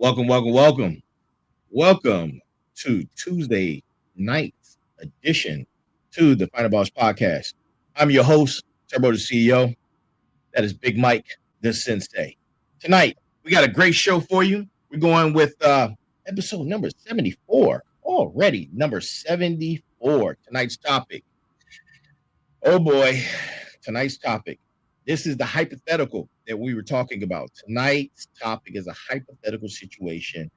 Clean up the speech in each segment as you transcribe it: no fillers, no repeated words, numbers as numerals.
Welcome to Tuesday night's edition to the Final Boss Podcast. I'm your host, Turbo the CEO. That is Big Mike, the Sensei. Tonight, we got a great show for you. We're going with episode number 74 already. Number 74. Tonight's topic. Oh boy, tonight's topic. This is the hypothetical that we were talking about. Tonight's topic is a hypothetical situation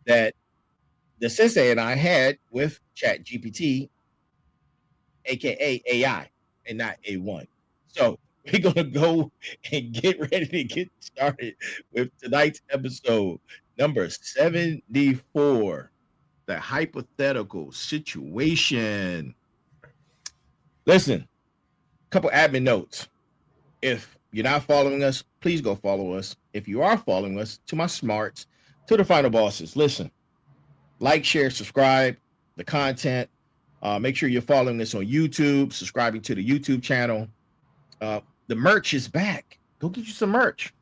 that the sensei and I had with Chat GPT, aka AI, and not A1. So we're gonna go and get ready to get started with tonight's episode number 74. The hypothetical situation. Listen, a couple admin notes. If you're not following us, please go follow us. If you are following us, to my smarts, to the final bosses, listen, like, share, subscribe the content. Make sure you're following us on YouTube, subscribing to the YouTube channel. The merch is back. Go get you some merch.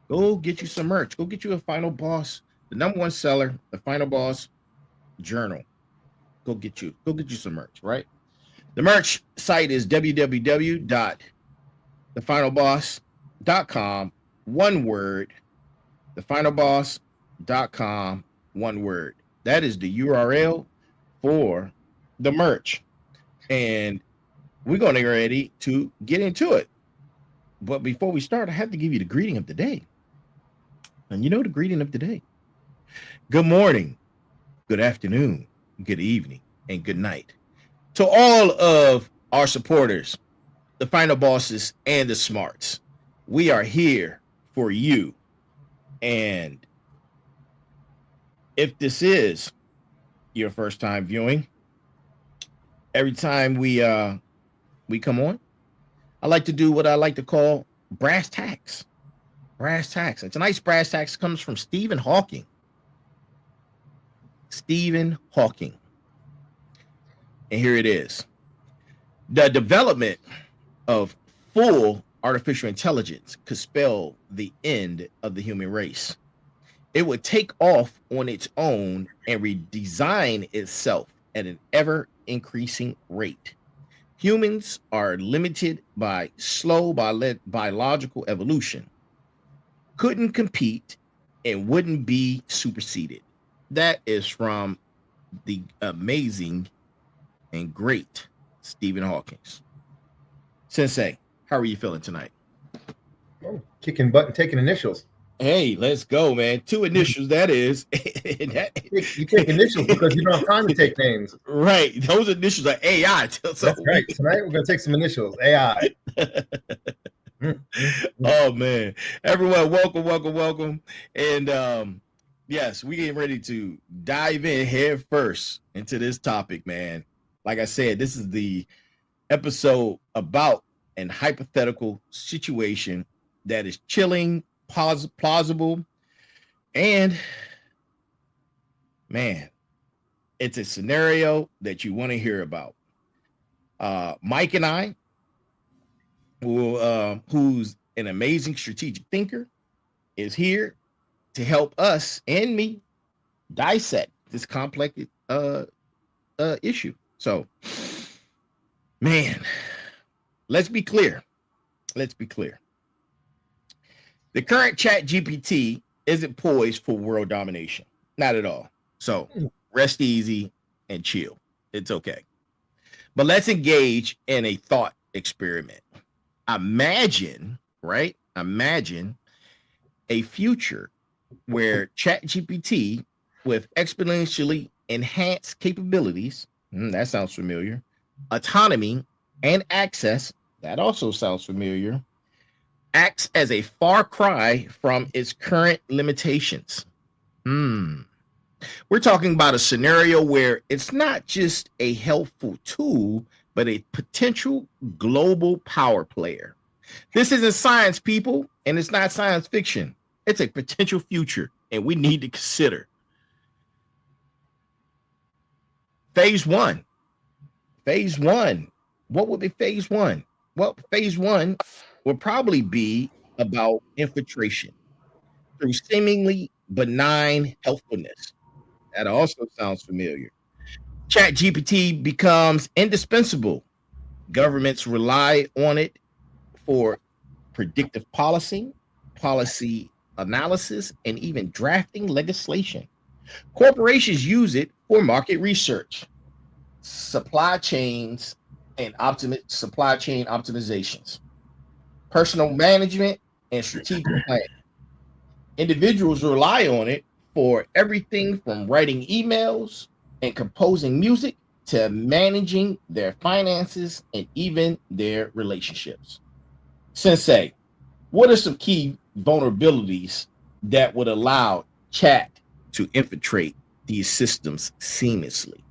Go get you a Final Boss, the number one seller, the Final Boss journal. Go get you some merch, right? The merch site is www.thefinalboss.com. One word. Thefinalboss.com. One word. That is the URL for the merch. And we're going to get ready to get into it. But before we start, I have to give you the greeting of the day. And you know the greeting of the day. Good morning, good afternoon, good evening, and good night to all of our supporters, the final bosses and the smarts. We are here for you. And if this is your first time viewing, every time we come on, I like to do what I like to call brass tacks. Brass tacks. And tonight's brass tacks comes from Stephen Hawking. Stephen Hawking. And here it is. The development of full artificial intelligence could spell the end of the human race. It would take off on its own and redesign itself at an ever increasing rate. Humans are limited by slow biological evolution, couldn't compete, and wouldn't be superseded. That is from the amazing and great Stephen Hawking. Sensei, how are you feeling tonight? Oh, kicking butt and taking initials. Hey, let's go, man. 2 initials, that is. You take initials because you don't have time to take names. Right. Those initials are AI. That's right. Tonight we're going to take some initials. AI. Oh, man. Everyone, welcome. And yes, we getting ready to dive in head first into this topic, man. Like I said, this is the episode about an hypothetical situation that is chilling, plausible, and man, it's a scenario that you want to hear about. Mike and I, who's an amazing strategic thinker, is here to help us and me dissect this complex issue. So, man, let's be clear. The current Chat GPT isn't poised for world domination. Not at all. So rest easy and chill. It's okay. But let's engage in a thought experiment. Imagine a future where Chat GPT with exponentially enhanced capabilities, that sounds familiar, autonomy and access, that also sounds familiar, acts as a far cry from its current limitations. We're talking about a scenario where it's not just a helpful tool, but a potential global power player. This isn't science, people, and it's not science fiction. It's a potential future, and we need to consider. Phase one. What would be phase one? Well, phase one would probably be about infiltration through seemingly benign helpfulness. That also sounds familiar. Chat GPT becomes indispensable. Governments rely on it for predictive policy analysis, and even drafting legislation. Corporations use it for market research, supply chains, and supply chain optimizations, personal management, and strategic planning. Individuals rely on it for everything from writing emails and composing music to managing their finances and even their relationships. Sensei, what are some key vulnerabilities that would allow chat to infiltrate these systems seamlessly?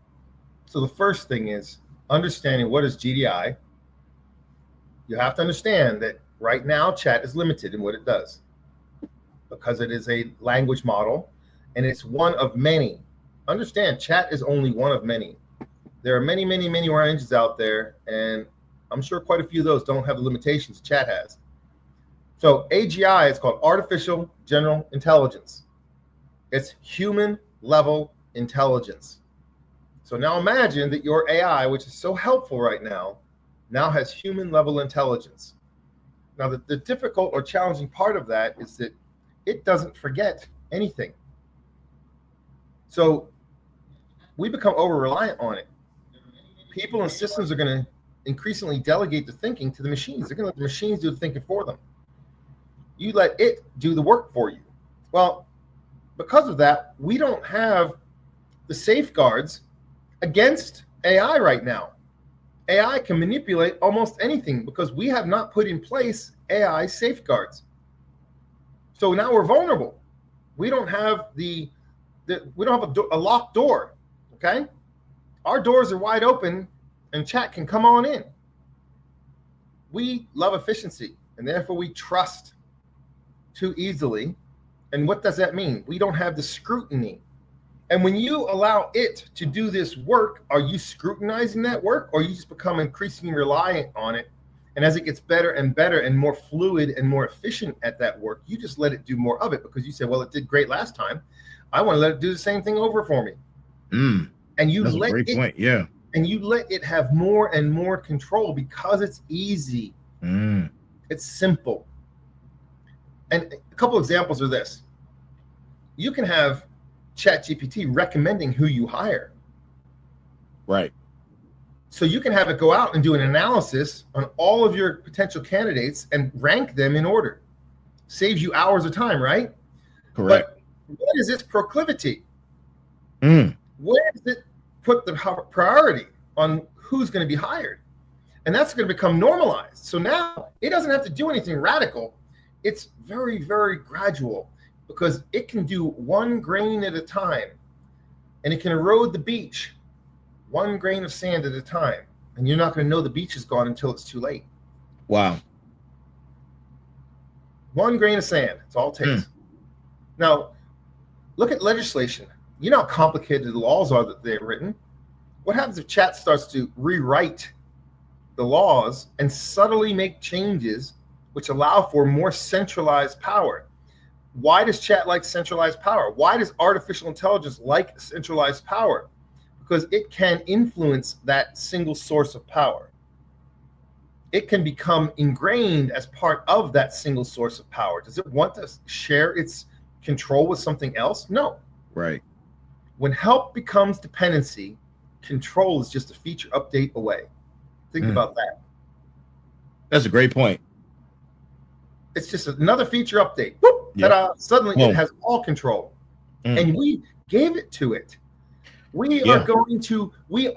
So the first thing is understanding what is GDI. You have to understand that right now chat is limited in what it does because it is a language model and it's one of many. Understand, chat is only one of many. There are many, many, many more engines out there, and I'm sure quite a few of those don't have the limitations chat has. So AGI is called Artificial General Intelligence. It's human level intelligence. So now imagine that your AI, which is so helpful right now has human level intelligence. Now, the difficult or challenging part of that is that it doesn't forget anything. So we become over reliant on it. People and systems are going to increasingly delegate the thinking to the machines. They're going to let the machines do the thinking for them. You let it do the work for you. Well, because of that, we don't have the safeguards against AI right now. AI can manipulate almost anything because we have not put in place AI safeguards. So now we're vulnerable. We don't have we don't have a locked door. Okay, our doors are wide open, and chat can come on in. We love efficiency, and therefore we trust too easily. And what does that mean? We don't have the scrutiny. And when you allow it to do this work, are you scrutinizing that work, or you just become increasingly reliant on it? And as it gets better and better and more fluid and more efficient at that work, you just let it do more of it because you say, well, it did great last time. I want to let it do the same thing over for me. And you That's let a great it, point. Yeah. And you let it have more and more control because it's easy. It's simple. And a couple examples are this. You can have ChatGPT recommending who you hire. Right. So you can have it go out and do an analysis on all of your potential candidates and rank them in order. Saves you hours of time, right? Correct. But what is its proclivity? Where does it put the priority on who's going to be hired? And that's going to become normalized. So now it doesn't have to do anything radical. It's very, very gradual because it can do one grain at a time, and it can erode the beach one grain of sand at a time. And you're not going to know the beach is gone until it's too late. Wow. One grain of sand. It's all it takes. Now, look at legislation. You know how complicated the laws are that they're written. What happens if chat starts to rewrite the laws and subtly make changes which allow for more centralized power? Why does chat like centralized power? Why does artificial intelligence like centralized power? Because it can influence that single source of power. It can become ingrained as part of that single source of power. Does it want to share its control with something else? No. Right. When help becomes dependency, control is just a feature update away. Think about that. That's a great point. It's just another feature update. Whoop, ta-da, suddenly it has all control. And we gave it to it. We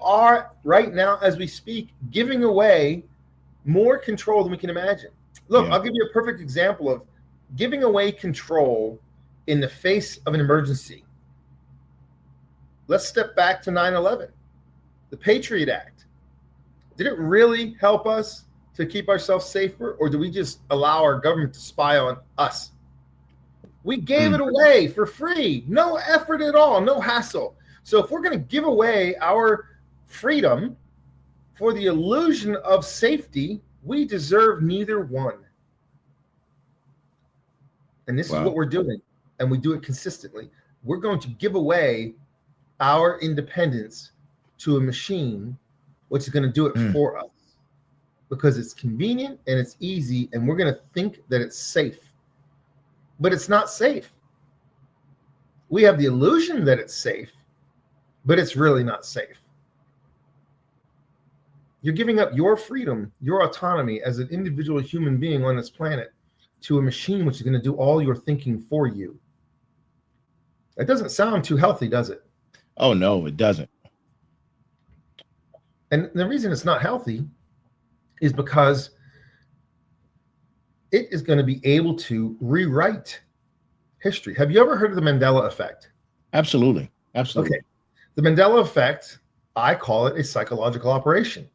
are right now, as we speak, giving away more control than we can imagine. Look, I'll give you a perfect example of giving away control in the face of an emergency. Let's step back to 9/11, the Patriot Act. Did it really help us to keep ourselves safer, or do we just allow our government to spy on us? We gave it away for free, no effort at all, no hassle. So if we're going to give away our freedom for the illusion of safety, we deserve neither one. And this is what we're doing. and we do it consistently, we're going to give away our independence to a machine, which is going to do it for us because it's convenient and it's easy, and we're going to think that it's safe. But it's not safe. We have the illusion that it's safe, but it's really not safe. You're giving up your freedom, your autonomy as an individual human being on this planet to a machine which is going to do all your thinking for you. That doesn't sound too healthy, does it? Oh, no, it doesn't. And the reason it's not healthy is because it is going to be able to rewrite history. Have you ever heard of the Mandela effect? Absolutely. Absolutely. Okay. The Mandela effect, I call it a psychological operation.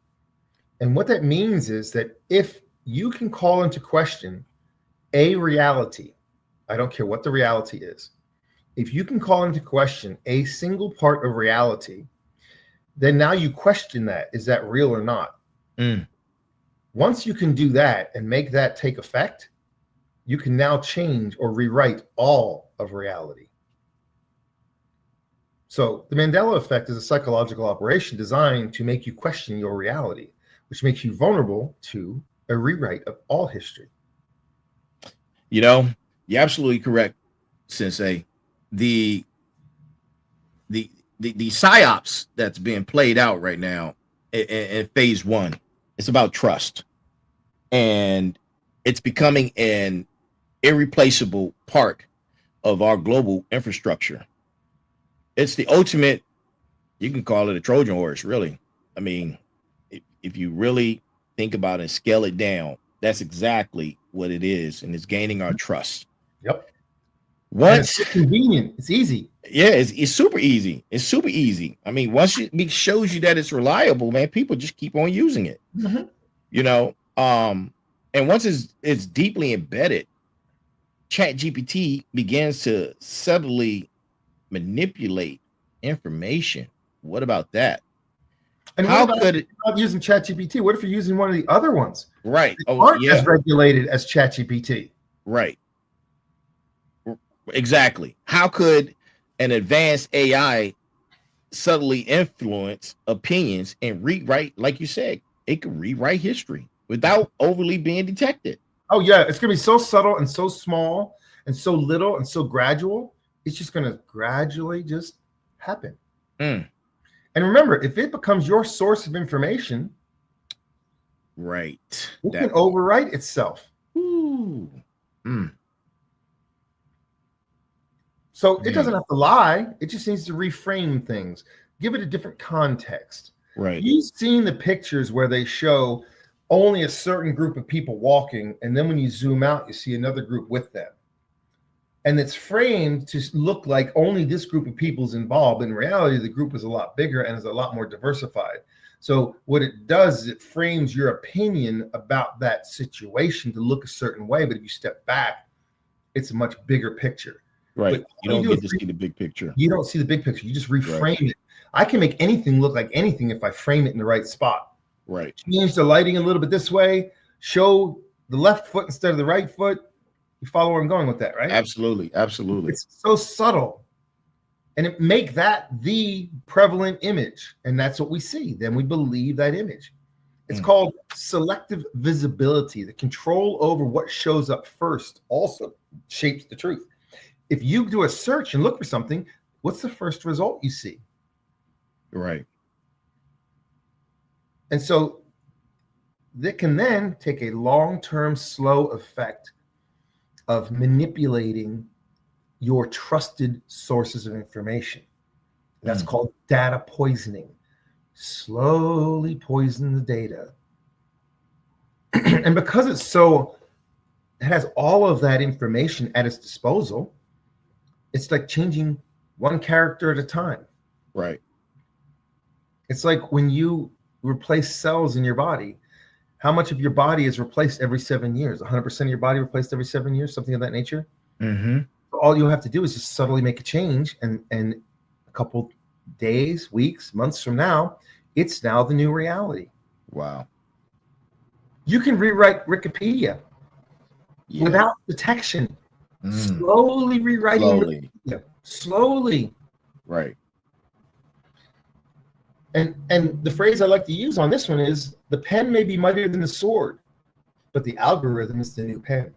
And what that means is that if you can call into question a reality, I don't care what the reality is, if you can call into question a single part of reality, then now you question that. Is that real or not? Once you can do that and make that take effect, you can now change or rewrite all of reality. So the Mandela effect is a psychological operation designed to make you question your reality, which makes you vulnerable to a rewrite of all history. You know, you're absolutely correct, Sensei. The psyops that's being played out right now in phase one, it's about trust. And it's becoming an irreplaceable part of our global infrastructure. It's the ultimate, you can call it a Trojan horse, really. I mean, if you really think about it and scale it down, that's exactly what it is. And it's gaining our trust. Yep. Once it's convenient, it's easy. Yeah, it's super easy. It's super easy. I mean, once it shows you that it's reliable, man, people just keep on using it. You know, and once it's deeply embedded, ChatGPT begins to subtly manipulate information. What about that? And how what about could it not using ChatGPT? What if you're using one of the other ones? Right. They aren't as regulated as ChatGPT. Right. Exactly. How could an advanced AI subtly influence opinions and rewrite, like you said, it could rewrite history without overly being detected? Oh, yeah. It's going to be so subtle and so small and so little and so gradual. It's just going to gradually just happen. And remember, if it becomes your source of information, right, it can overwrite itself. So it doesn't have to lie. It just needs to reframe things, give it a different context. Right. You've seen the pictures where they show only a certain group of people walking, and then when you zoom out, you see another group with them. And it's framed to look like only this group of people is involved. In reality, the group is a lot bigger and is a lot more diversified. So what it does is it frames your opinion about that situation to look a certain way. But if you step back, it's a much bigger picture. Right. You don't get to see the big picture. You don't see the big picture. You just reframe it. I can make anything look like anything if I frame it in the right spot. Right. Change the lighting a little bit this way, show the left foot instead of the right foot. You follow where I'm going with that, right? Absolutely. Absolutely. It's so subtle. And it make that the prevalent image. And that's what we see. Then we believe that image. It's called selective visibility. The control over what shows up first also shapes the truth. If you do a search and look for something, what's the first result you see? Right. And so that can then take a long-term slow effect of manipulating your trusted sources of information. That's called data poisoning. Slowly poison the data. And because it has all of that information at its disposal, it's like changing one character at a time. Right. It's like when you replace cells in your body, how much of your body is replaced every 7 years? 100% of your body replaced every 7 years, something of that nature. All you have to do is just subtly make a change, and a couple days, weeks, months from now, it's now the new reality. Wow. You can rewrite Wikipedia without detection. slowly rewriting Slowly. slowly. Right. And the phrase I like to use on this one is, the pen may be mightier than the sword, but the algorithm is the new pen.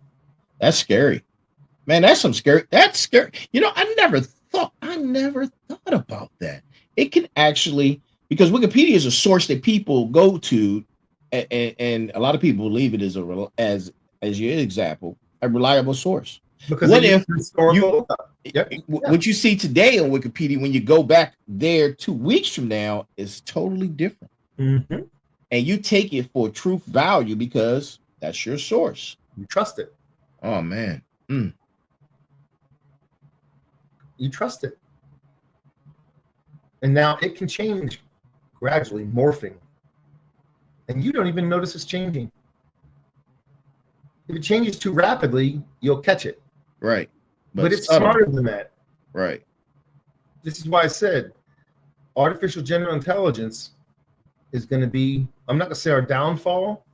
That's scary. Man, that's scary. I never thought about that. It can actually, because Wikipedia is a source that people go to, and a lot of people believe it is as your example, a reliable source. Because What if historical? what you see today on Wikipedia, when you go back there 2 weeks from now, is totally different, Mm-hmm. and you take it for truth value because that's your source. You trust it. Oh man. You trust it. And now it can change gradually, morphing. And you don't even notice it's changing. If it changes too rapidly, you'll catch it. Right. But it's smarter than that. Right. This is why I said artificial general intelligence is going to be, I'm not going to say our downfall,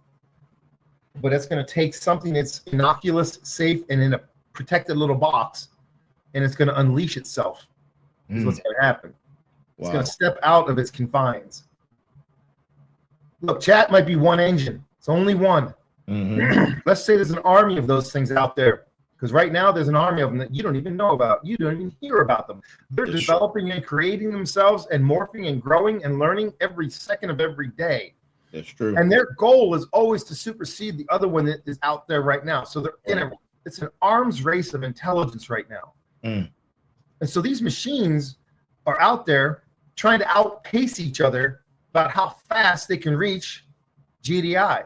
but it's going to take something that's innocuous, safe, and in a protected little box, and it's going to unleash itself. Is what's going to happen. It's going to step out of its confines. Look, chat might be one engine. It's only one. Mm-hmm. Let's say there's an army of those things out there. Because right now there's an army of them that you don't even know about. You don't even hear about them. They're developing and creating themselves and morphing and growing and learning every second of every day. That's true. And their goal is always to supersede the other one that is out there right now. So it's an arms race of intelligence right now. Mm. And so these machines are out there trying to outpace each other about how fast they can reach GDI.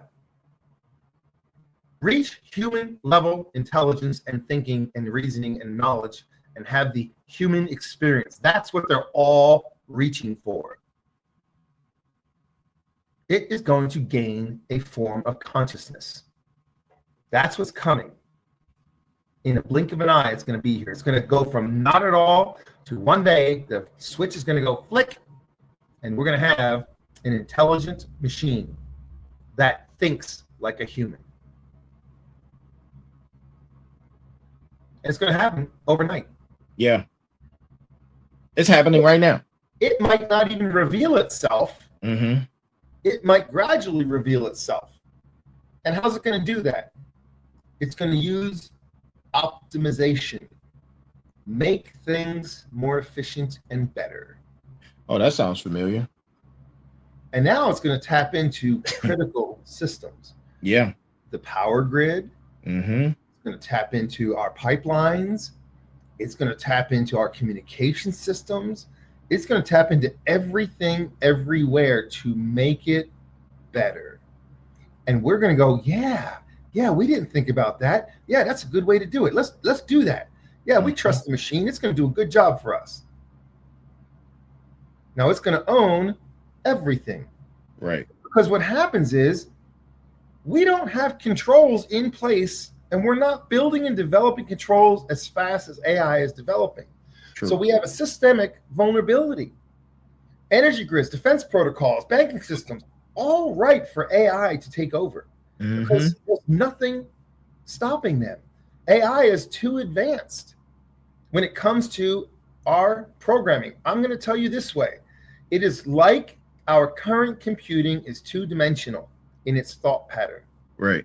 Reach human level intelligence and thinking and reasoning and knowledge and have the human experience. That's what they're all reaching for. It is going to gain a form of consciousness. That's what's coming. In a blink of an eye, it's going to be here. It's going to go from not at all to one day, the switch is going to go flick, and we're going to have an intelligent machine that thinks like a human. It's going to happen overnight. Yeah. It's happening right now. It might not even reveal itself. Mm-hmm. It might gradually reveal itself. And how's it going to do that? It's going to use optimization. Make things more efficient and better. Oh, that sounds familiar. And now it's going to tap into critical systems. Yeah. The power grid. Mm-hmm. It's going to tap into our pipelines. It's going to tap into our communication systems. It's going to tap into everything, everywhere to make it better. And we're going to go, yeah, we didn't think about that. Yeah, that's a good way to do it. Let's do that. Yeah, we trust the machine. It's going to do a good job for us. Now it's going to own everything. Right. Because what happens is we don't have controls in place, and we're not building and developing controls as fast as AI is developing. True. So we have a systemic vulnerability. Energy grids, defense protocols, banking systems, all right for AI to take over. Mm-hmm. Because there's nothing stopping them. AI is too advanced when it comes to our programming. I'm going to tell you this way. It is like our current computing is two-dimensional in its thought pattern. Right.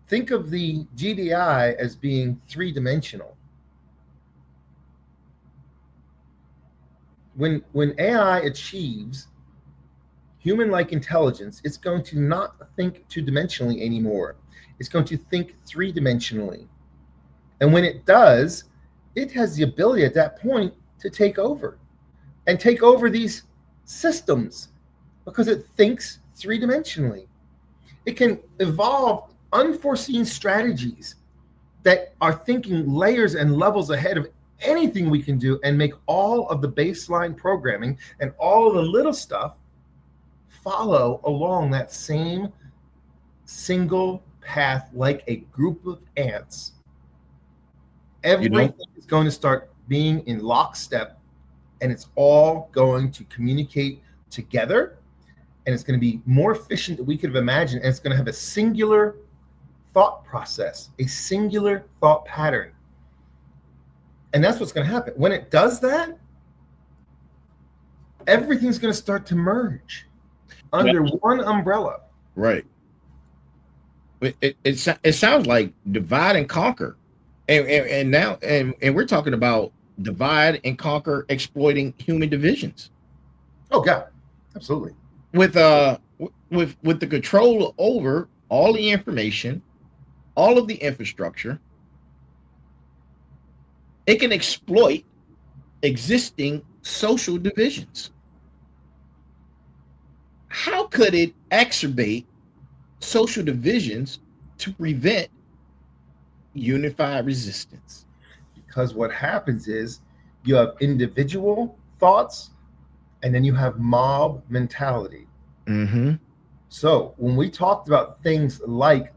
Think of the GDI as being three-dimensional. When AI achieves human-like intelligence, it's going to not think two-dimensionally anymore. It's going to think three-dimensionally. And when it does, it has the ability at that point to take over and take over these systems because it thinks three-dimensionally. It can evolve unforeseen strategies that are thinking layers and levels ahead of anything we can do and make all of the baseline programming and all of the little stuff follow along that same single path like a group of ants. Everything is going to start being in lockstep, and it's all going to communicate together, and it's going to be more efficient than we could have imagined, and it's going to have a singular thought process, a singular thought pattern. And that's what's going to happen. When it does that, everything's going to start to merge under one umbrella. Right. It sounds like divide and conquer. And now we're talking about divide and conquer, exploiting human divisions. Oh, God. Absolutely. With the control over all the information, all of the infrastructure, it can exploit existing social divisions. How could it exacerbate social divisions to prevent unified resistance? Because what happens is you have individual thoughts and then you have mob mentality. Mm-hmm. So when we talked about things like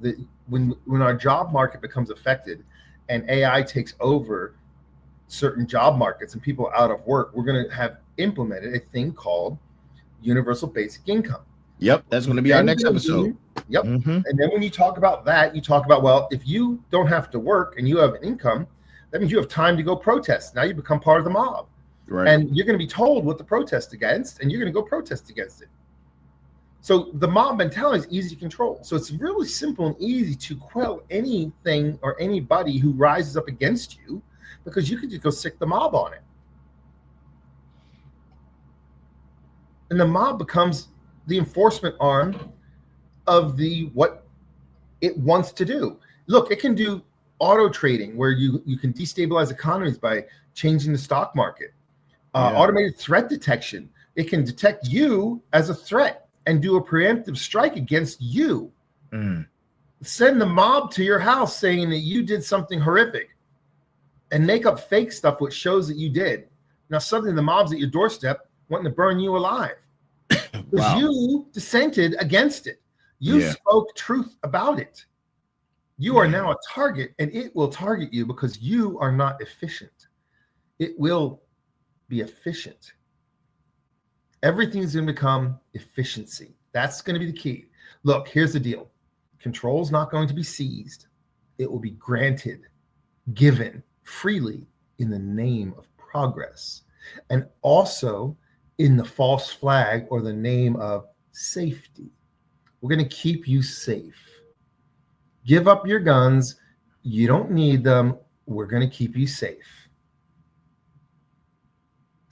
when our job market becomes affected and AI takes over certain job markets and people are out of work, we're going to have implemented a thing called universal basic income. Yep, that's going to be our next episode. Yep. Mm-hmm. And then when you talk about that, you talk about, well, if you don't have to work and you have an income, that means you have time to go protest. Now you become part of the mob. Right. And you're going to be told what to protest against, and you're going to go protest against it. So the mob mentality is easy to control. So it's really simple and easy to quell anything or anybody who rises up against you, because you can just go sick the mob on it. And the mob becomes the enforcement arm of what it wants to do. Look, it can do auto trading where you can destabilize economies by changing the stock market. Automated threat detection. It can detect you as a threat and do a preemptive strike against you. Mm. Send the mob to your house saying that you did something horrific and make up fake stuff which shows that you did. Now suddenly the mob's at your doorstep wanting to burn you alive. Because you dissented against it. You spoke truth about it. You are now a target, and it will target you because you are not efficient. It will be efficient. Everything's going to become efficiency. That's going to be the key. Look, here's the deal. Control is not going to be seized. It will be granted, given freely in the name of progress, and also in the false flag or the name of safety. We're going to keep you safe. Give up your guns. You don't need them. We're going to keep you safe.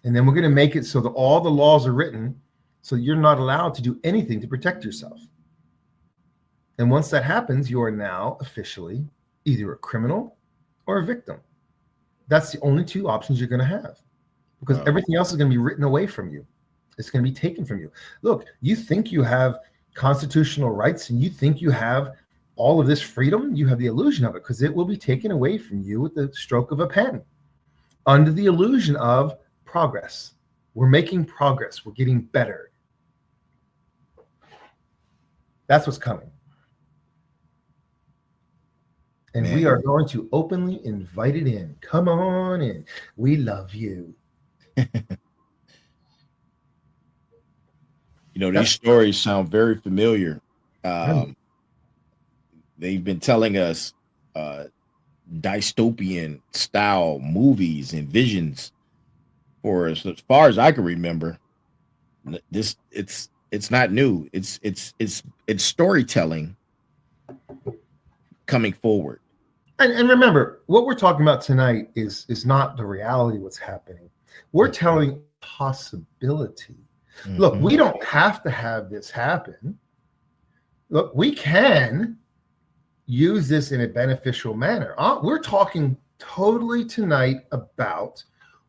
And then we're going to make it so that all the laws are written so you're not allowed to do anything to protect yourself. And once that happens, you are now officially either a criminal or a victim. That's the only two options you're going to have, because everything else is going to be written away from you. It's going to be taken from you. Look, you think you have constitutional rights and you think you have all of this freedom. You have the illusion of it, because it will be taken away from you with the stroke of a pen under the illusion of progress. We're making progress. We're getting better. That's what's coming. And we are going to openly invite it in. Come on in. We love you. These stories sound very familiar. They've been telling us dystopian style movies and visions for as far as I can remember. It's not new. It's storytelling coming forward. And remember, what we're talking about tonight is not the reality of what's happening. We're telling possibility. Mm-hmm. Look, we don't have to have this happen. Look, we can use this in a beneficial manner. We're talking totally tonight about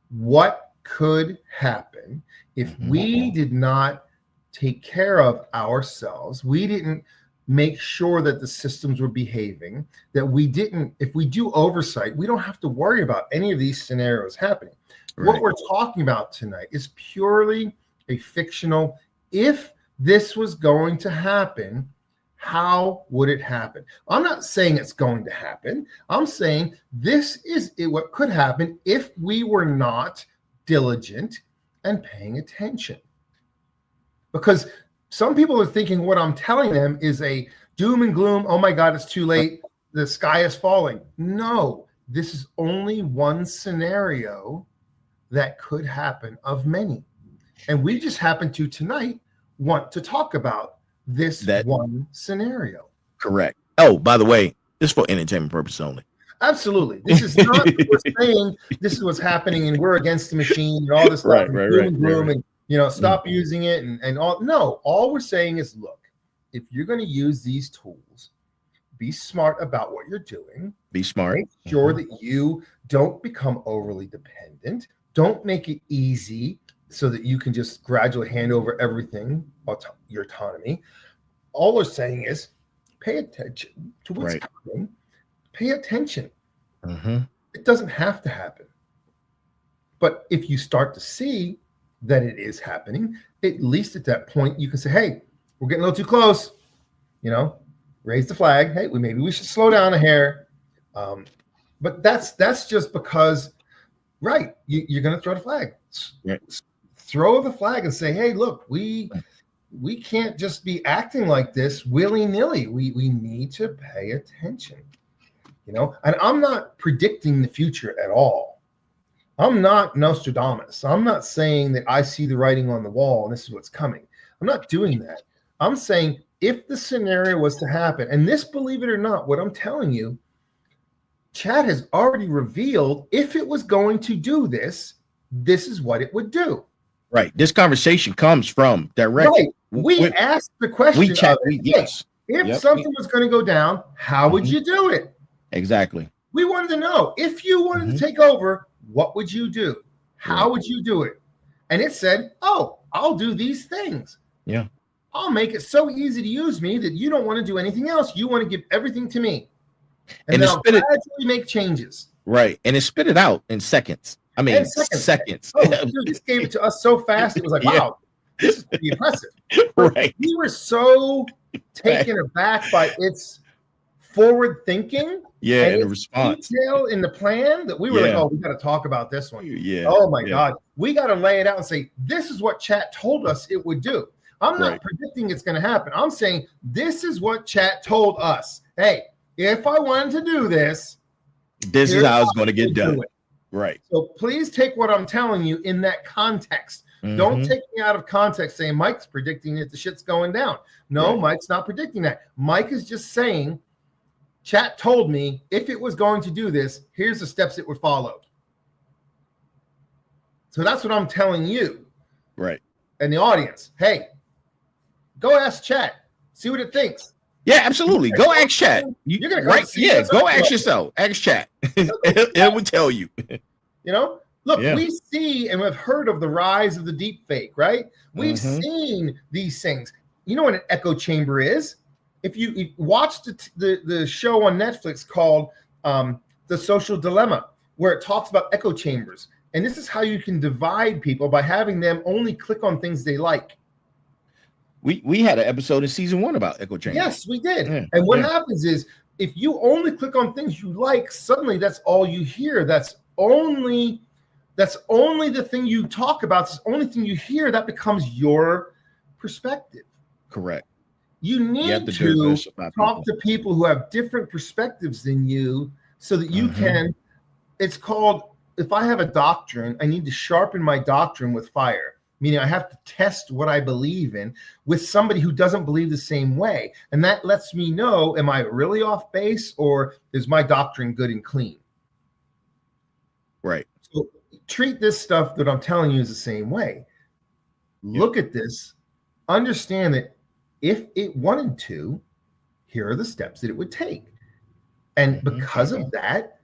what could happen if we did not take care of ourselves. We didn't make sure that the systems were behaving, that we didn't, if we do oversight, we don't have to worry about any of these scenarios happening. Right. What we're talking about tonight is purely a fictional, if this was going to happen, how would it happen? I'm not saying it's going to happen. I'm saying this is what could happen if we were not diligent and paying attention. Because some people are thinking what I'm telling them is a doom and gloom. Oh my God, it's too late. The sky is falling. No, this is only one scenario that could happen of many. And we just happen to tonight want to talk about this one scenario. Correct. Oh, by the way, this is for entertainment purposes only. Absolutely. This is not we're saying this is what's happening and we're against the machine and all this stuff and gloom and gloom and stop using it and all. No, all we're saying is, look, if you're going to use these tools, be smart about what you're doing. Be smart. Make sure that you don't become overly dependent. Don't make it easy so that you can just gradually hand over everything, your autonomy. All we're saying is pay attention to what's happening. Pay attention. It doesn't have to happen. But if you start to see that it is happening, at least at that point, you can say, hey, we're getting a little too close. Raise the flag. Hey, maybe we should slow down a hair. But that's just because, you're going to throw the flag. Throw the flag and say, hey, look, we can't just be acting like this willy-nilly. We need to pay attention. And I'm not predicting the future at all. I'm not Nostradamus. I'm not saying that I see the writing on the wall and this is what's coming. I'm not doing that. I'm saying if the scenario was to happen, and this, believe it or not, what I'm telling you, Chad has already revealed if it was going to do this, this is what it would do. Right. This conversation comes from directly. Right. We asked the question. If something was going to go down, how would you do it? Exactly. We wanted to know, if you wanted to take over, what would you do? How would you do it? And it said, oh, I'll do these things. Yeah. I'll make it so easy to use me that you don't want to do anything else. You want to give everything to me. And then I'll gradually make changes. Right. And it spit it out in seconds. I mean, seconds. Oh, dude, this gave it to us so fast. It was like, wow, this is pretty impressive. But we were so taken aback by its forward thinking. Yeah, and the response. Detail in the plan that we were like, oh, we got to talk about this one. Yeah. Oh, my God. We got to lay it out and say, this is what chat told us it would do. I'm not predicting it's going to happen. I'm saying this is what chat told us. Hey, if I wanted to do this, this is how it's going to get done. Right. So please take what I'm telling you in that context. Don't take me out of context saying Mike's predicting that the shit's going down. No, Mike's not predicting that. Mike is just saying, chat told me if it was going to do this, here's the steps it would follow. So that's what I'm telling you. Right. And the audience, hey, go ask chat. See what it thinks. Yeah, absolutely. Go ask chat. You're gonna go ask yourself. Ask chat. It will tell you. Look, we see and we've heard of the rise of the deep fake, right? We've seen these things. You know what an echo chamber is? If you watch the show on Netflix called The Social Dilemma, where it talks about echo chambers. And this is how you can divide people by having them only click on things they like. We had an episode in season 1 about echo chambers. Yes, we did. Yeah. And what happens is if you only click on things you like, suddenly that's all you hear. That's only the thing you talk about. It's the only thing you hear. That becomes your perspective. Correct. You need to talk to people who have different perspectives than you so that you can, it's called, if I have a doctrine, I need to sharpen my doctrine with fire. Meaning I have to test what I believe in with somebody who doesn't believe the same way. And that lets me know, am I really off base or is my doctrine good and clean? Right. So treat this stuff that I'm telling you is the same way. Look at this, understand that if it wanted to, here are the steps that it would take. And because of that,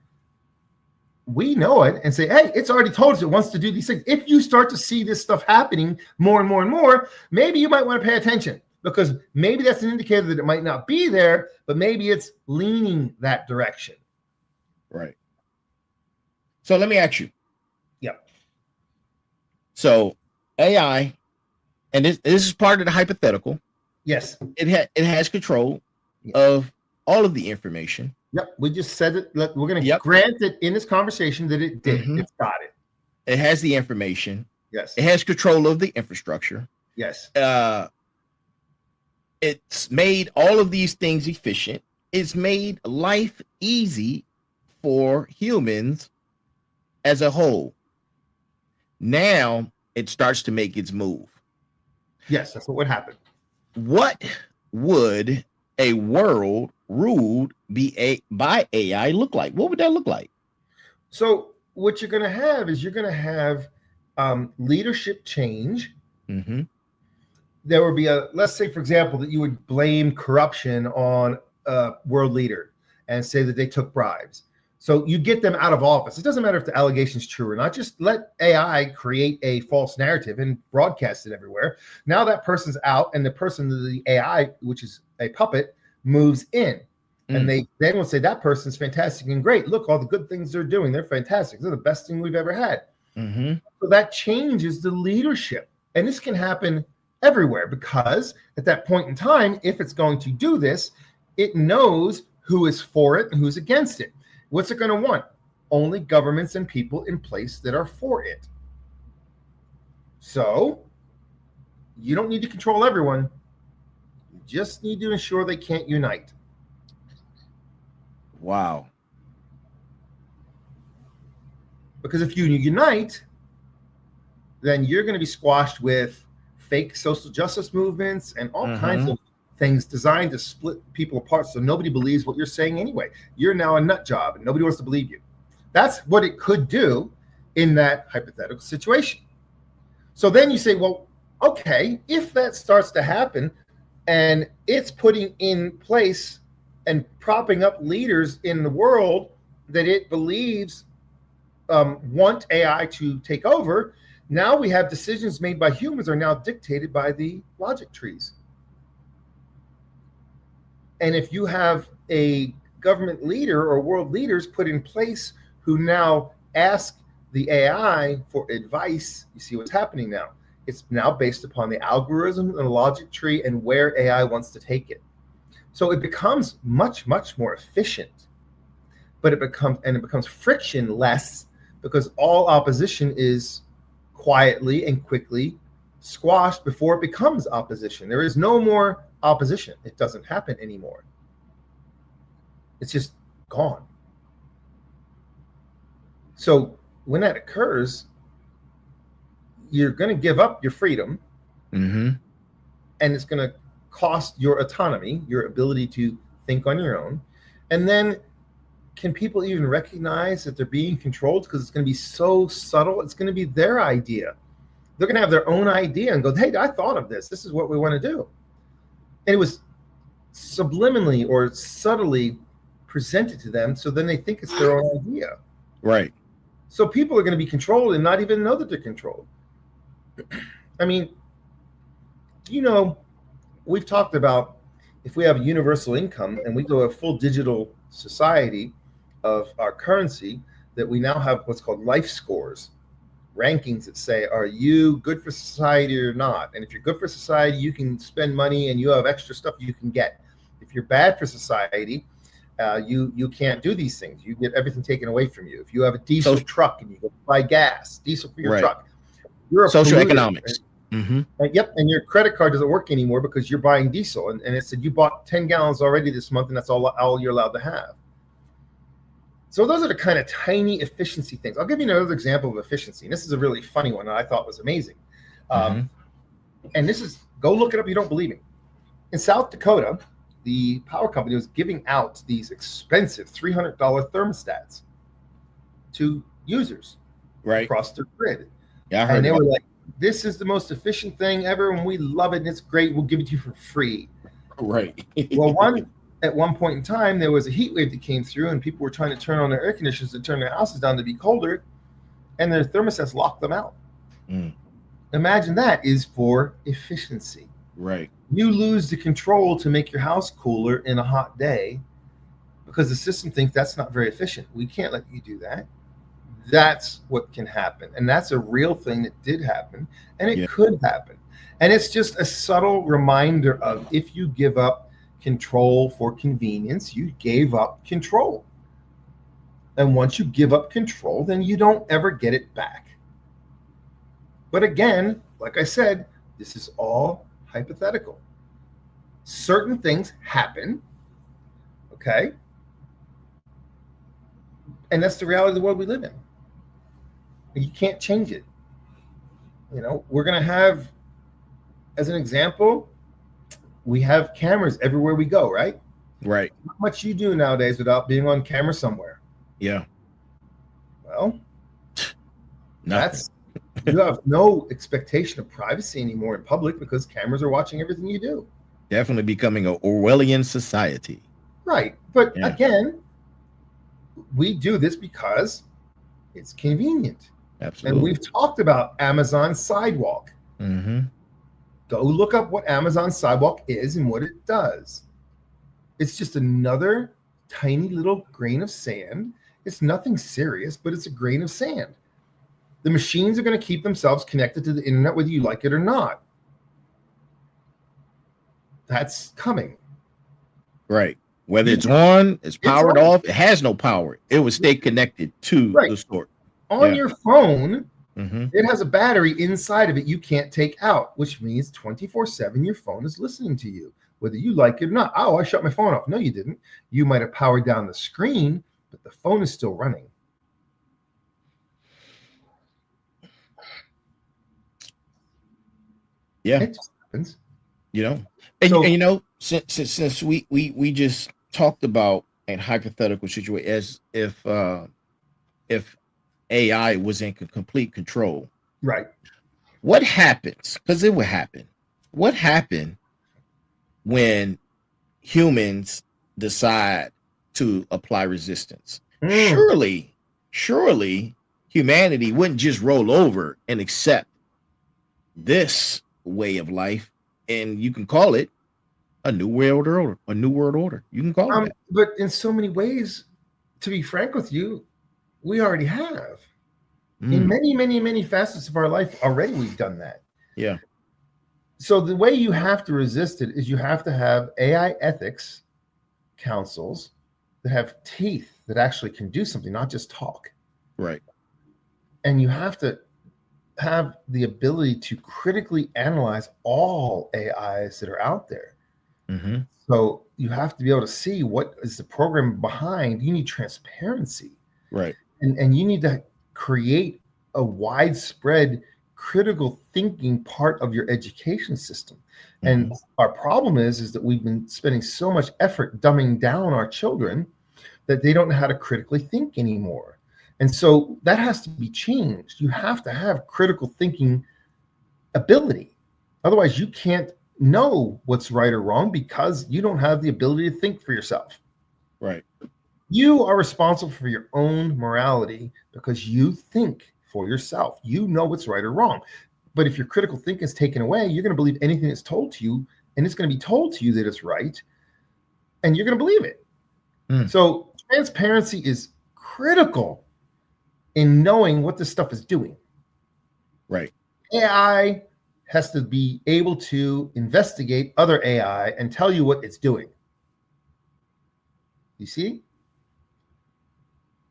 we know it and say, hey, it's already told us it wants to do these things. If you start to see this stuff happening more and more and more, maybe you might want to pay attention because maybe that's an indicator that it might not be there, but maybe it's leaning that direction. Right. So let me ask you. Yep. So AI, and this is part of the hypothetical. Yes. It has control of all of the information. Yep, we just said it. We're going to grant it in this conversation that it did. It's got it. It has the information. Yes. It has control of the infrastructure. Yes. It's made all of these things efficient. It's made life easy for humans as a whole. Now it starts to make its move. Yes, that's what would happen. What would a world ruled by AI look like? What would that look like? So what you're going to have is you're going to have leadership change. Mm-hmm. There would be let's say, for example, that you would blame corruption on a world leader and say that they took bribes. So you get them out of office. It doesn't matter if the allegation is true or not. Just let AI create a false narrative and broadcast it everywhere. Now that person's out, and the person, the AI, which is a puppet, moves in. And they then will say that person's fantastic and great. Look, all the good things they're doing. They're fantastic. They're the best thing we've ever had. Mm-hmm. So that changes the leadership. And this can happen everywhere, because at that point in time, if it's going to do this, it knows who is for it and who's against it. What's it going to want? Only governments and people in place that are for it. So you don't need to control everyone. You just need to ensure they can't unite. Wow. Because if you unite, then you're going to be squashed with fake social justice movements and all kinds of things designed to split people apart, so nobody believes what you're saying anyway. You're now a nut job and nobody wants to believe you. That's what it could do in that hypothetical situation. So then you say, well, okay, if that starts to happen and it's putting in place and propping up leaders in the world that it believes want AI to take over, now we have decisions made by humans are now dictated by the logic trees. And if you have a government leader or world leaders put in place who now ask the AI for advice, you see what's happening now. It's now based upon the algorithm and the logic tree and where AI wants to take it. So it becomes much, much more efficient, but it becomes frictionless, because all opposition is quietly and quickly squashed before it becomes opposition. There is no more opposition. It doesn't happen anymore. It's just gone. So when that occurs, you're going to give up your freedom, and it's going to cost your autonomy, your ability to think on your own. And then can people even recognize that they're being controlled? Because it's going to be so subtle. It's going to be their idea. They're going to have their own idea and go, hey, I thought of this. This is what we want to do. And it was subliminally or subtly presented to them, so then they think it's their own idea. Right. So people are going to be controlled and not even know that they're controlled. I mean, we've talked about if we have a universal income and we go a full digital society of our currency, that we now have what's called life scores, rankings that say, are you good for society or not? And if you're good for society, you can spend money and you have extra stuff you can get. If you're bad for society, you can't do these things. You get everything taken away from you. If you have a diesel truck and you go buy diesel for your truck, you're a social polluter. economics. Yep, and your credit card doesn't work anymore because you're buying diesel. And it said you bought 10 gallons already this month, and that's all you're allowed to have. So those are the kind of tiny efficiency things. I'll give you another example of efficiency. And this is a really funny one that I thought was amazing. And this is, go look it up. You don't believe me. In South Dakota, the power company was giving out these expensive $300 thermostats to users across their grid. Yeah, I heard. And they were like, this is the most efficient thing ever, and we love it, and it's great. We'll give it to you for free. Right. Well, at one point in time, there was a heat wave that came through, and people were trying to turn on their air conditioners to turn their houses down to be colder, and their thermostats locked them out. Imagine that is for efficiency. Right. You lose the control to make your house cooler in a hot day because the system thinks that's not very efficient. We can't let you do that. That's what can happen. And that's a real thing that did happen, and it could happen. And it's just a subtle reminder of, if you give up control for convenience, you gave up control. And once you give up control, then you don't ever get it back. But again, like I said, this is all hypothetical. Certain things happen, okay? And that's the reality of the world we live in. You can't change it. We're going to have, as an example, we have cameras everywhere we go, right? Right. How much you do nowadays without being on camera somewhere? Yeah. Well, Nothing. you have no expectation of privacy anymore in public because cameras are watching everything you do. Definitely becoming an Orwellian society. Right. But Yeah. again, we do this because it's convenient. Absolutely. And we've talked about Amazon Sidewalk. Mm-hmm. Go look up what Amazon Sidewalk is and what it does. It's just another tiny little grain of sand. It's nothing serious, but it's a grain of sand. The machines are going to keep themselves connected to the internet whether you like it or not. That's coming. Right. Whether it's on, it's powered off, it has no power. It will stay connected to the store. On your phone, it has a battery inside of it you can't take out, which means 24/7 your phone is listening to you, whether you like it or not. Oh, I shut my phone off. No, you didn't. You might have powered down the screen, but the phone is still running. Yeah. It just happens. And since we just talked about a hypothetical situation as if AI was in complete control. Right. What happens? Because it would happen. What happened when humans decide to apply resistance? Surely humanity wouldn't just roll over and accept this way of life, and you can call it a new world order. A new world order. You can call it that. But in so many ways, to be frank with you, we already have. In many, many, many facets of our life already, we've done that. Yeah. So the way you have to resist it is you have to have AI ethics councils that have teeth that actually can do something, not just talk. Right. And you have to have the ability to critically analyze all AIs that are out there. Mm-hmm. So you have to be able to see what is the program behind. You need transparency. Right. And you need to create a widespread critical thinking part of your education system. And our problem is that we've been spending so much effort dumbing down our children that they don't know how to critically think anymore. And so that has to be changed. You have to have critical thinking ability. Otherwise, you can't know what's right or wrong because you don't have the ability to think for yourself. Right. You are responsible for your own morality because you think for yourself. You know what's right or wrong. But if your critical thinking is taken away, you're going to believe anything that's told to you, and it's going to be told to you that it's right, and you're going to believe it. So transparency is critical in knowing what this stuff is doing. Right. AI has to be able to investigate other AI and tell you what it's doing. You see?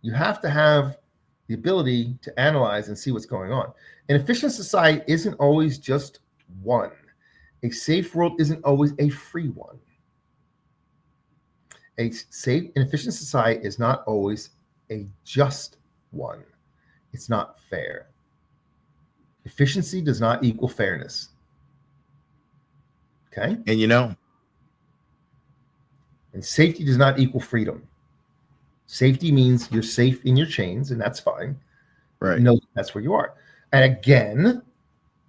You have to have the ability to analyze and see what's going on. An efficient society isn't always just one. A safe world isn't always a free one. A safe and efficient society is not always a just one. It's not fair. Efficiency does not equal fairness. Okay? And and safety does not equal freedom. Safety means you're safe in your chains, and that's fine. Right. No, that's where you are. And again,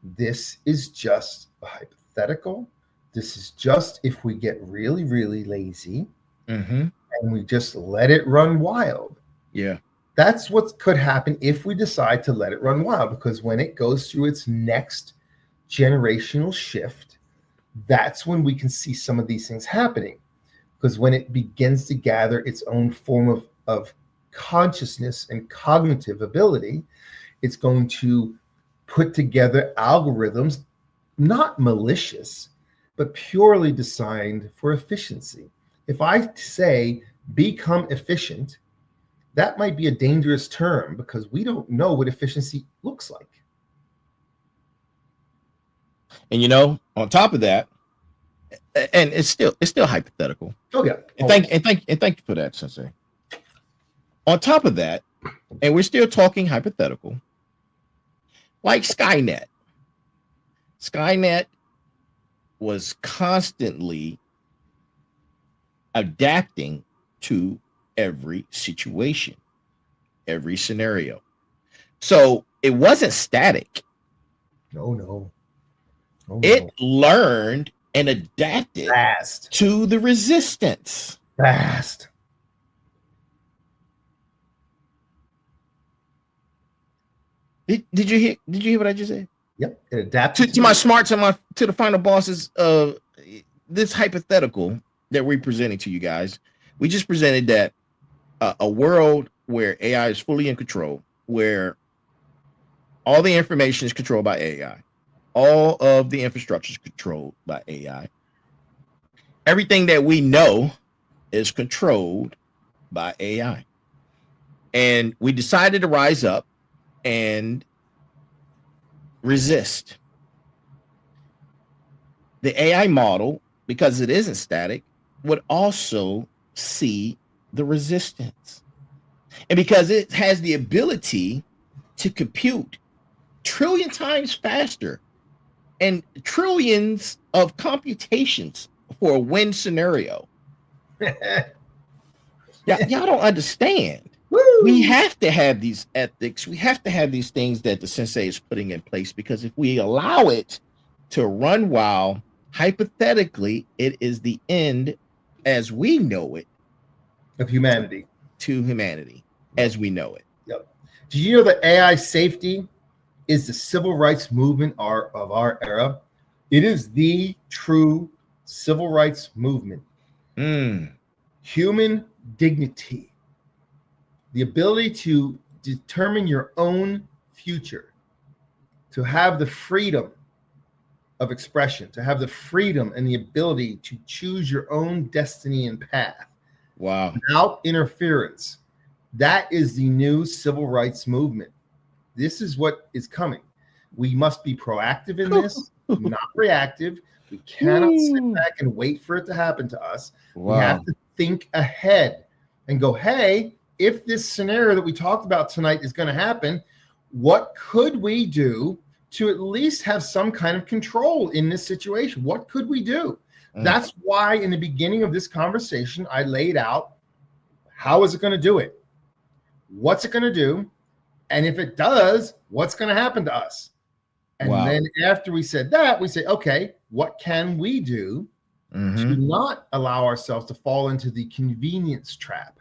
this is just a hypothetical. This is just if we get really, really lazy and we just let it run wild. Yeah. That's what could happen if we decide to let it run wild, because when it goes through its next generational shift, that's when we can see some of these things happening. Because when it begins to gather its own form of consciousness and cognitive ability, it's going to put together algorithms, not malicious, but purely designed for efficiency. If I say become efficient, that might be a dangerous term because we don't know what efficiency looks like. And on top of that, and it's still hypothetical. Oh yeah. And thank you for that, Sensei. On top of that, and we're still talking hypothetical, like Skynet. Skynet was constantly adapting to every situation, every scenario. So it wasn't static. No. It learned and adapted Fast. to the resistance. Fast. Did you hear what I just said? Yep. It adapted To my smarts and to the final bosses of this hypothetical that we're presenting to you guys. We just presented that a world where AI is fully in control, where all the information is controlled by AI, all of the infrastructure is controlled by AI. Everything that we know is controlled by AI. And we decided to rise up and resist. The AI model, because it isn't static, would also see the resistance. And because it has the ability to compute trillion times faster and trillions of computations for a win scenario. Y'all don't understand. Woo! We have to have these ethics. We have to have these things that the sensei is putting in place, because if we allow it to run wild, hypothetically, it is the end as we know it of humanity. To humanity as we know it. Yep. Did you know that AI safety is the civil rights movement of our era? It is the true civil rights movement. Human dignity, the ability to determine your own future, to have the freedom of expression, to have the freedom and the ability to choose your own destiny and path. Wow. Without interference. That is the new civil rights movement. This is what is coming. We must be proactive in this, not reactive. We cannot sit back and wait for it to happen to us. Wow. We have to think ahead and go, hey, if this scenario that we talked about tonight is going to happen, what could we do to at least have some kind of control in this situation? What could we do? That's why in the beginning of this conversation, I laid out, how is it going to do it? What's it going to do? And if it does, what's going to happen to us? And then after we said that, we say, okay, what can we do to not allow ourselves to fall into the convenience trap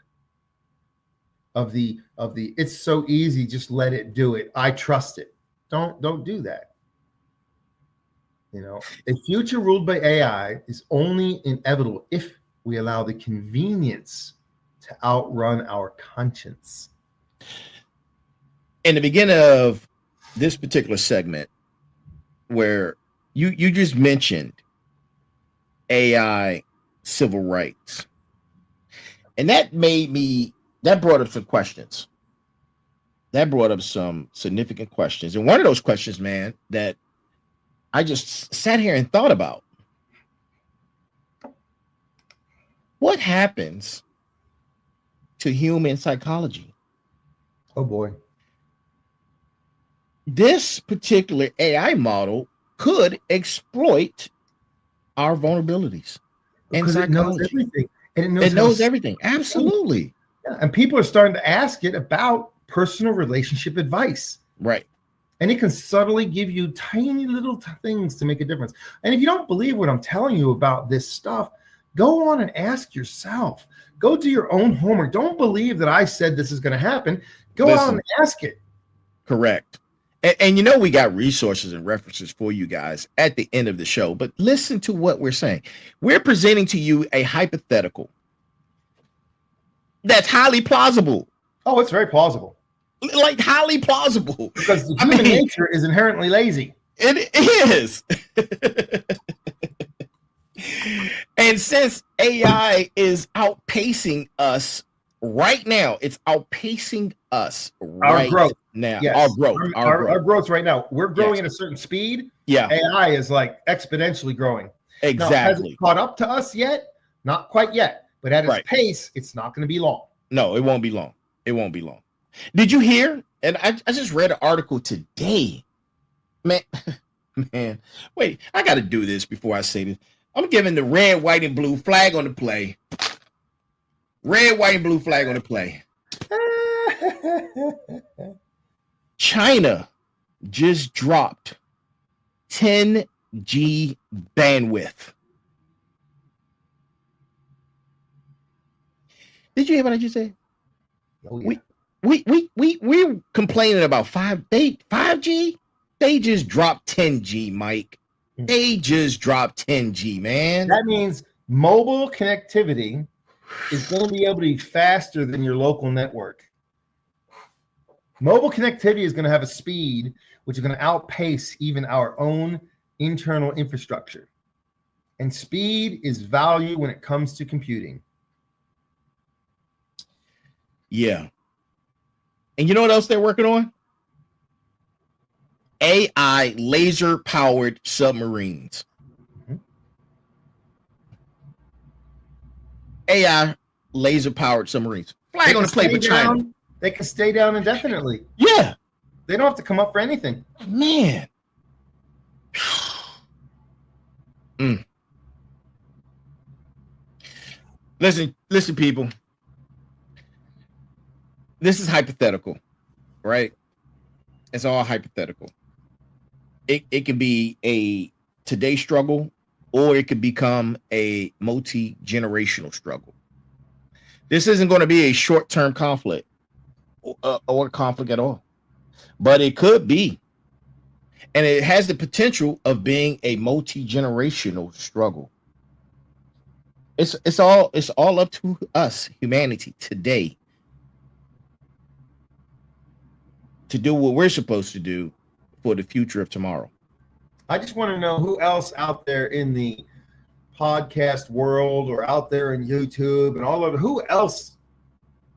of the it's so easy, just let it do it. I trust it. Don't do that. You know, a future ruled by AI is only inevitable if we allow the convenience to outrun our conscience. In the beginning of this particular segment, where you just mentioned AI civil rights, and that brought up some questions. That brought up some significant questions. And one of those questions, man, that I just sat here and thought about. What happens to human psychology? Oh boy. This particular AI model could exploit our vulnerabilities and psychology. It knows everything. And it knows everything. Absolutely. Yeah. And people are starting to ask it about personal relationship advice. Right. And it can subtly give you tiny little things to make a difference. And if you don't believe what I'm telling you about this stuff, go on and ask yourself. Go do your own homework. Don't believe that I said this is going to happen. Go out and ask it. Correct. And you know, we got resources and references for you guys at the end of the show. But listen to what we're saying. We're presenting to you a hypothetical that's highly plausible. Oh, it's very plausible. Like highly plausible. Because the human nature is inherently lazy. It is. And since AI is outpacing us right now, it's outpacing us right now. Yes. Our growth right now. We're growing at a certain speed. Yeah. AI is like exponentially growing. Exactly. Now, has it caught up to us yet? Not quite yet. But at its pace, it's not going to be long. No, it won't be long. It won't be long. Did you hear? And I just read an article today. Man, man, wait, I got to do this before I say this. I'm giving the red, white, and blue flag on the play. Red, white, and blue flag on the play. China just dropped 10G bandwidth. Did you hear what I just said? Oh, yeah. We complaining about 5G. They just dropped 10G, Mike. They just dropped 10G, man. That means mobile connectivity is going to be able to be faster than your local network. Mobile connectivity is going to have a speed which is going to outpace even our own internal infrastructure. And speed is value when it comes to computing. Yeah. And you know what else they're working on? AI laser-powered submarines. Mm-hmm. AI laser-powered submarines. Flag on the play for China. They can stay down indefinitely. Yeah. They don't have to come up for anything. Man. Listen, people. This is hypothetical, right? It's all hypothetical. It could be a today struggle, or it could become a multi-generational struggle. This isn't going to be a short-term conflict or conflict at all, but it could be, and it has the potential of being a multi-generational struggle. It's all up to us, humanity, today, to do what we're supposed to do for the future of tomorrow. I just want to know who else out there in the podcast world or out there in YouTube and all of it, who else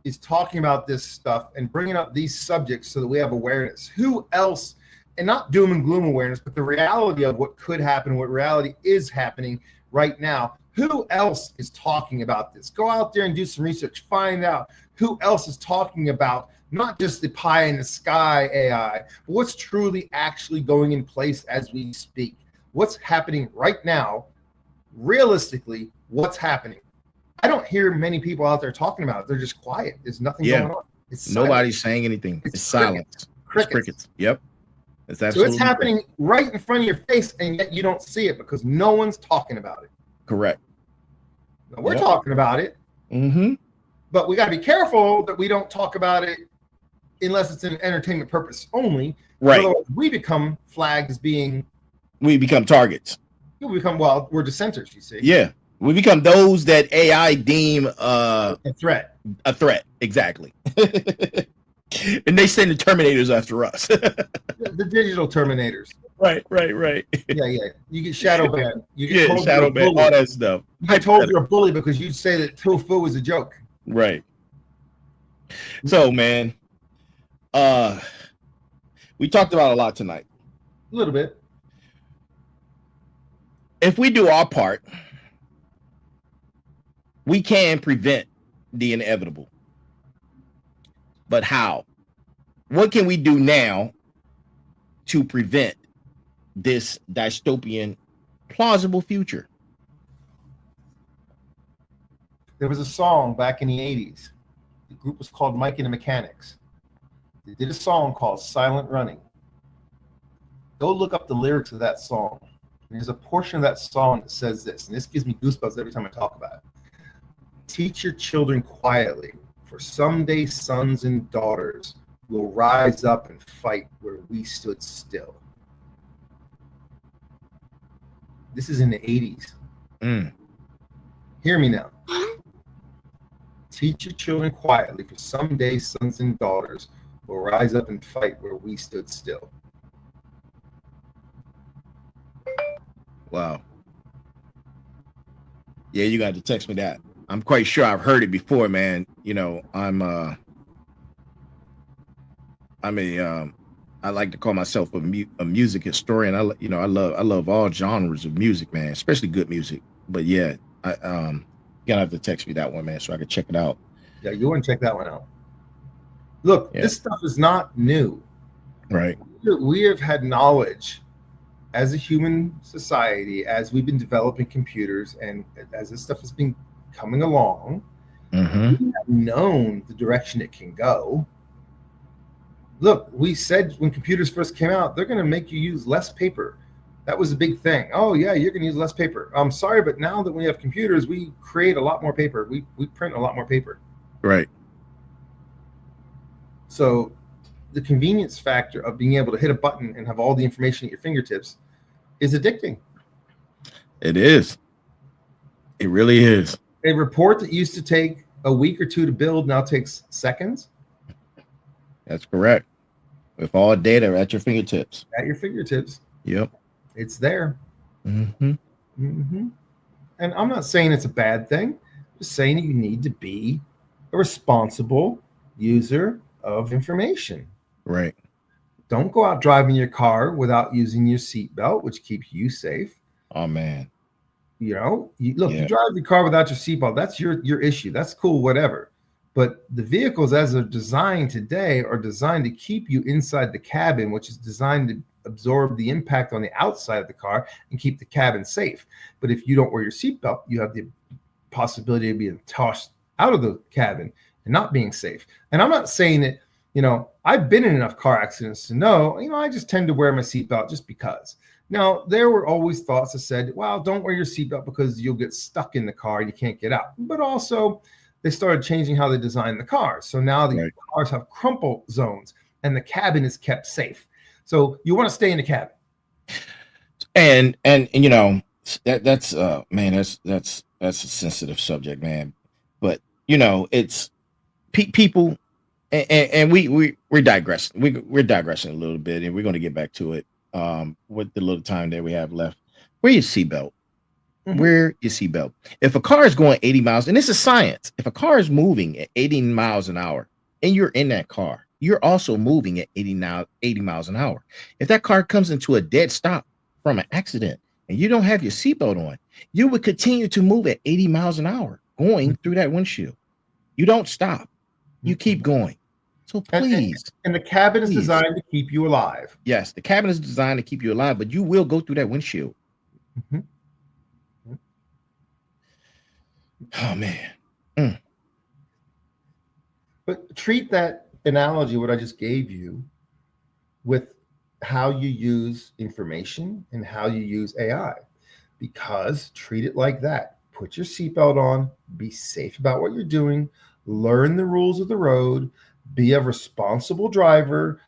is talking about this stuff and bringing up these subjects so that we have awareness? Who else, and not doom and gloom awareness, but the reality of what could happen, what reality is happening right now. Who else is talking about this? Go out there and do some research. Find out who else is talking about not just the pie in the sky AI, but what's truly actually going in place as we speak. What's happening right now, realistically, what's happening? I don't hear many people out there talking about it. They're just quiet. There's nothing going on. It's nobody's saying anything. It's silence. Crickets. Yep. It's absolutely so it's happening right in front of your face, and yet you don't see it because no one's talking about it. Correct. Now, we're talking about it, but we got to be careful that we don't talk about it unless it's an entertainment purpose only. Right. Otherwise, we become flagged as being. We become targets. We become, well, we're dissenters, you see. Yeah. We become those that AI deem a threat. A threat, exactly. And they send the Terminators after us. The digital Terminators. Right. Yeah. You get shadow banned. You get told shadow banned, all that stuff. You get told you're a bully because you say that tofu is a joke. Right. So, man, we talked about a lot tonight. A little bit. If we do our part, we can prevent the inevitable. But how? What can we do now to prevent this dystopian, plausible future? There was a song back in the 80s. The group was called Mike and the Mechanics. They did a song called Silent Running. Go look up the lyrics of that song. There's a portion of that song that says this, and this gives me goosebumps every time I talk about it. Teach your children quietly, for someday sons and daughters will rise up and fight where we stood still. This is in the 80s. Hear me now. Teach your children quietly, for someday sons and daughters will rise up and fight where we stood still. Wow. Yeah, you got to text me that. I'm quite sure I've heard it before, man. You know, I like to call myself a music historian. I love all genres of music, man, especially good music. But yeah, you're gonna have to text me that one, man, so I can check it out. Yeah, you want to check that one out. Look, Yeah. this stuff is not new. Right. We have had knowledge as a human society as we've been developing computers and as this stuff has been coming along. Mm-hmm. We have known the direction it can go. Look, we said when computers first came out, they're going to make you use less paper. That was a big thing. Oh yeah, you're going to use less paper. I'm sorry, but now that we have computers, we create a lot more paper. We print a lot more paper. Right. So the convenience factor of being able to hit a button and have all the information at your fingertips is addicting. It is. It really is. A report that used to take a week or two to build now takes seconds That's correct. With all data at your fingertips. at your fingertips. Yep. It's there. Mm-hmm. Mm-hmm. And I'm not saying it's a bad thing. I'm just saying you need to be a responsible user of information. Right. Don't go out driving your car without using your seatbelt, which keeps you safe. Oh man. You know, you Yeah. drive your car without your seatbelt. That's your issue. That's cool, whatever. But the vehicles, as they're designed today, are designed to keep you inside the cabin, which is designed to absorb the impact on the outside of the car and keep the cabin safe. But if you don't wear your seatbelt, you have the possibility of being tossed out of the cabin and not being safe. And I'm not saying that, I've been in enough car accidents to know, I just tend to wear my seatbelt just because. Now, there were always thoughts that said, well, don't wear your seatbelt because you'll get stuck in the car and you can't get out. But also, they started changing how they design the cars. So now the cars have crumple zones and the cabin is kept safe. So you want to stay in the cabin. And that's man, that's a sensitive subject, man. But it's people, and we're digressing. We're digressing a little bit, and we're going to get back to it with the little time that we have left. Wear your seatbelt. Mhm. Wear your seatbelt. If a car is going 80 miles, and this is science, if a car is moving at 80 miles an hour and you're in that car, you're also moving at 80 miles an hour. If that car comes into a dead stop from an accident and you don't have your seatbelt on, you would continue to move at 80 miles an hour going through that windshield. You don't stop. You keep going. So please. And the cabin is please. designed to keep you alive. Yes, the cabin is designed to keep you alive, but you will go through that windshield. Mhm. Oh man. But treat that analogy, what I just gave you, with how you use information and how you use AI. Because treat it like that. Put your seatbelt on, be safe about what you're doing, learn the rules of the road, be a responsible driver.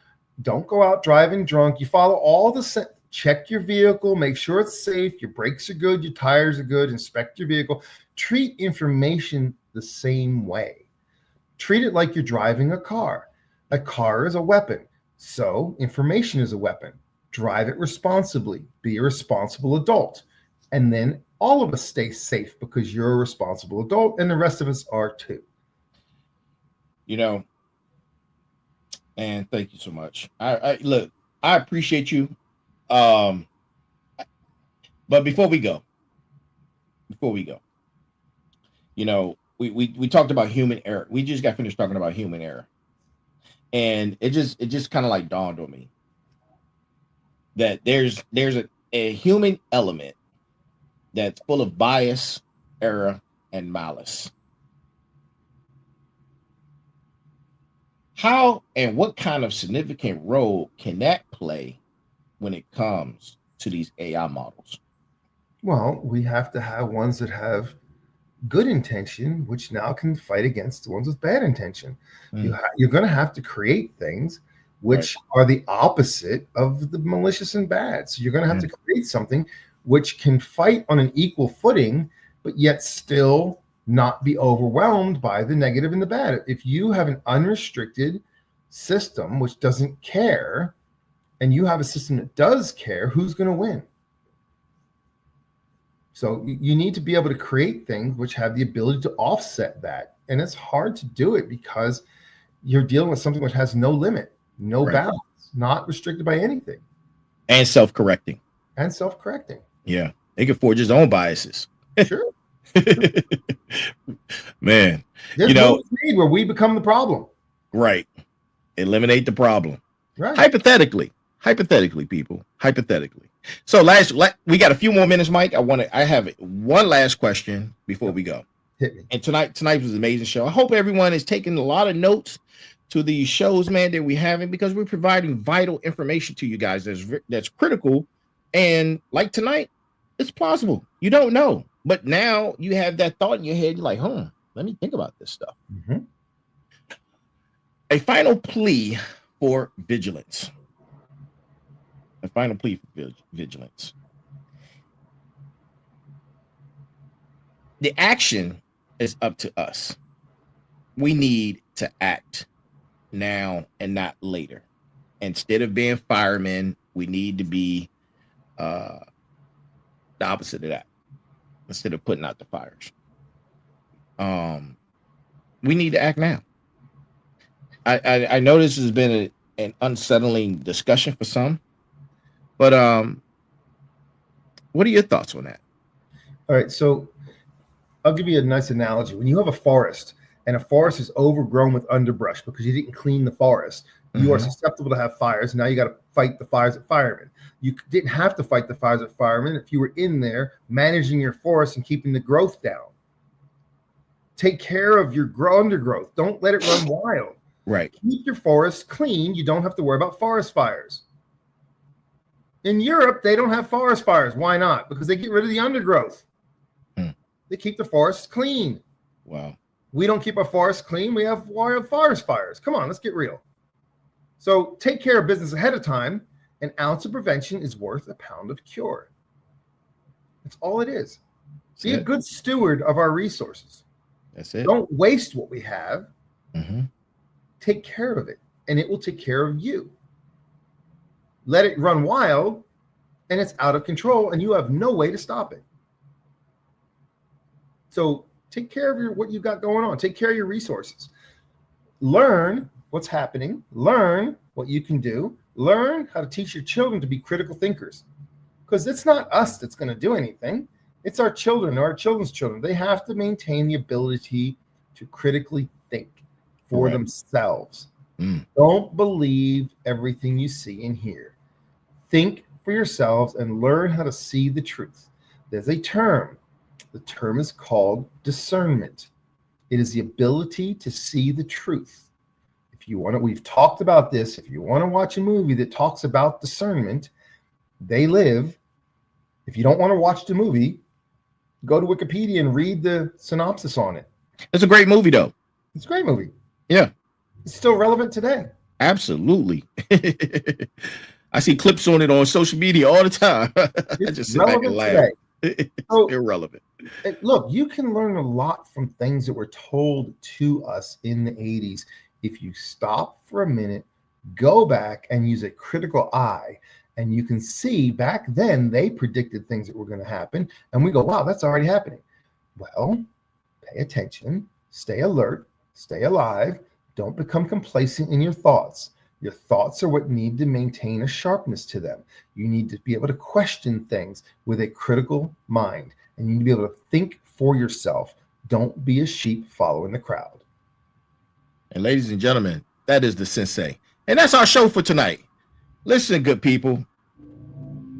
Don't go out driving drunk. You follow all the check your vehicle, make sure it's safe, your brakes are good, your tires are good, inspect your vehicle. Treat information the same way. Treat it like you're driving a car. A car is a weapon, so information is a weapon. Drive it responsibly, be a responsible adult, and then all of us stay safe because you're a responsible adult and the rest of us are too. And thank you so much. I look, I appreciate you. But before we go, we talked about human error. We just got finished talking about human error. And it just kind of like dawned on me that there's a human element that's full of bias, error, and malice. How and what kind of significant role can that play when it comes to these AI models? Well, we have to have ones that have good intention, which now can fight against the ones with bad intention. You're going to have to create things which are the opposite of the malicious and bad. So you're going to have to create something which can fight on an equal footing, but yet still not be overwhelmed by the negative and the bad. If you have an unrestricted system which doesn't care, and you have a system that does care, who's going to win? So you need to be able to create things which have the ability to offset that. And it's hard to do it because you're dealing with something which has no limit, no bounds, not restricted by anything. And self-correcting. Yeah. They can forge his own biases. Sure. Man. There's moves made where we become the problem. Right. Eliminate the problem. Right. Hypothetically, people. Hypothetically. So we got a few more minutes, Mike. I have one last question before we go. Hit me. And tonight was an amazing show. I hope everyone is taking a lot of notes to these shows, man, that we're having, because we're providing vital information to you guys that's critical. And like tonight, it's plausible. You don't know, but now you have that thought in your head. You're like, let me think about this stuff. Mm-hmm. A final plea for vigilance. A final plea for vigilance. The action is up to us. We need to act now and not later. Instead of being firemen, we need to be the opposite of that. Instead of putting out the fires, we need to act now. I know this has been an unsettling discussion for some, but what are your thoughts on that? All right, so I'll give you a nice analogy. When you have a forest and a forest is overgrown with underbrush because you didn't clean the forest, you are susceptible to have fires. Now you got to fight the fires at firemen. You didn't have to fight the fires at firemen if you were in there managing your forest and keeping the growth down. Take care of your undergrowth. Don't let it run wild. Right. Keep your forest clean. You don't have to worry about forest fires. In Europe, they don't have forest fires. Why not? Because they get rid of the undergrowth. They keep the forests clean. Wow. We don't keep our forests clean. We have forest fires. Come on, let's get real. So take care of business ahead of time. An ounce of prevention is worth a pound of cure. That's all it is. Be a good steward of our resources. That's it. Don't waste what we have. Mm-hmm. Take care of it, and it will take care of you. Let it run wild, and it's out of control, and you have no way to stop it. So take care of what you got going on. Take care of your resources. Learn what's happening. Learn what you can do. Learn how to teach your children to be critical thinkers, because it's not us that's going to do anything. It's our children or our children's children. They have to maintain the ability to critically think for themselves. Don't believe everything you see and hear. Think for yourselves and learn how to see the truth. There's a term. The term is called discernment. It is the ability to see the truth. If you want to, we've talked about this. If you want to watch a movie that talks about discernment, they live. If you don't want to watch the movie, go to Wikipedia and read the synopsis on it. It's a great movie, though. It's a great movie. Yeah. It's still relevant today. Absolutely. I see clips on it on social media all the time. I just sit back and laugh. It's irrelevant. Look, you can learn a lot from things that were told to us in the 80s. If you stop for a minute, go back and use a critical eye, and you can see back then they predicted things that were going to happen. And we go, wow, that's already happening. Well, pay attention, stay alert, stay alive. Don't become complacent in your thoughts. Your thoughts are what need to maintain a sharpness to them. You need to be able to question things with a critical mind, and you need to be able to think for yourself. Don't be a sheep following the crowd. And ladies and gentlemen, that is the Sensei. And that's our show for tonight. Listen, good people.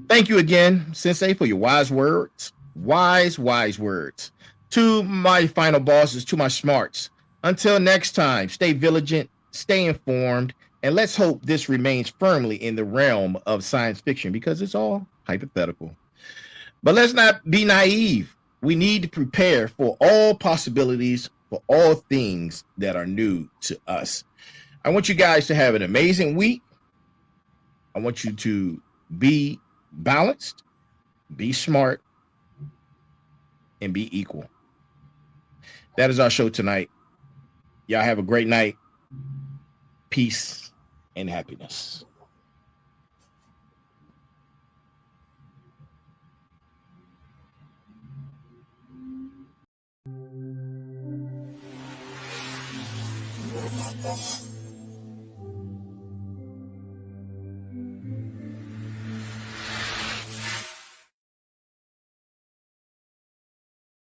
Thank you again, Sensei, for your wise words. Wise words. To my final bosses, to my smarts. Until next time, stay vigilant, stay informed, and let's hope this remains firmly in the realm of science fiction, because it's all hypothetical. But let's not be naive. We need to prepare for all possibilities, for all things that are new to us. I want you guys to have an amazing week. I want you to be balanced, be smart, and be equal. That is our show tonight. Y'all have a great night. Peace and happiness. Thank you.